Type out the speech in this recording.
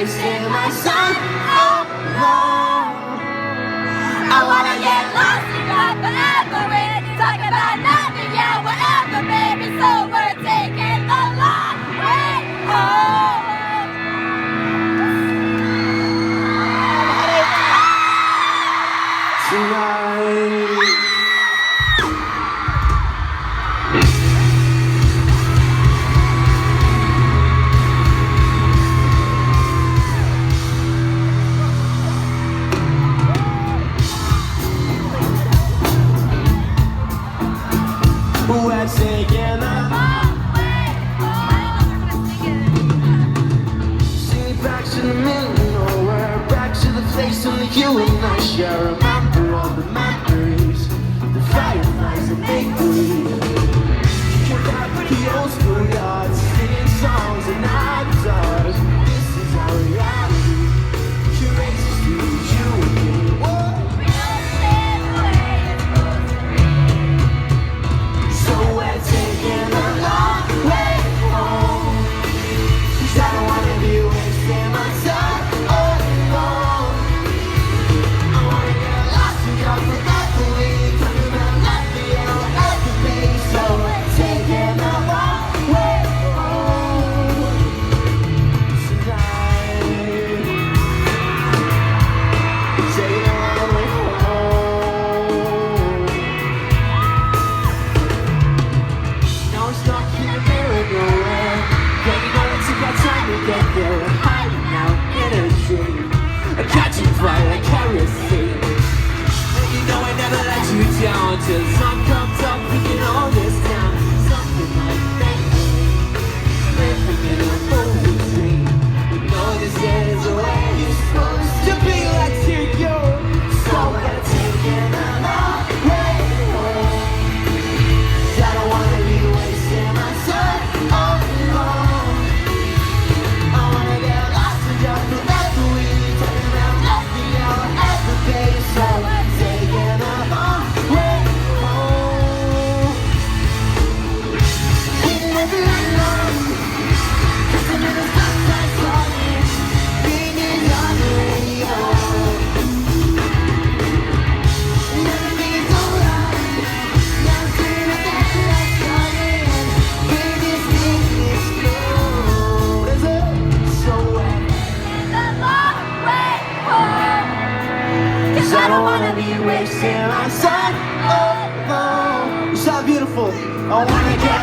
wasting my time alone. I wanna get lost in God forever. When you talk about nothing, yeah, whatever, baby. So we're taking the long way home. Tonight. We're taking a Long way home. see back to the middle of nowhere, back to the place only you and I share. Remember all the memories, the fireflies that make believe. Came back to the old school yards, singing songs and outdoors. This is our reality. Curates to you and me. Whoa. So we're taking a long way home. 'Cause I don't wanna be wasting my time alone. I wanna get lost in your forgetfully, talking about nothing or everything. So we're taking a long way home tonight. Taking a long way home. Now we're stuck in the middle of nowhere. Don't you know it's about time to get there? We're hiding out in a dream, catching fire like kerosene. And you know I never let you down till the sun comes up, bringing all this down. Something like thankfully, living in a movie dream. You know this is the way you're supposed to be. Let's hear you. So we're taking a long way home. 'Cause I don't wanna be wasting my time alone. I wanna get lost in your forgetfully, talking about nothing or everything. So we're taking a long way home. Leaving everyone alone, 'cause the minutes stop fast falling, being on the radio. And everything is alright. Now I'm feeling like that's coming. Baby, this thing is slow. Is it? So wet. The long way home. 'Cause I don't wanna be wasting my time alone. You're so beautiful. I wanna get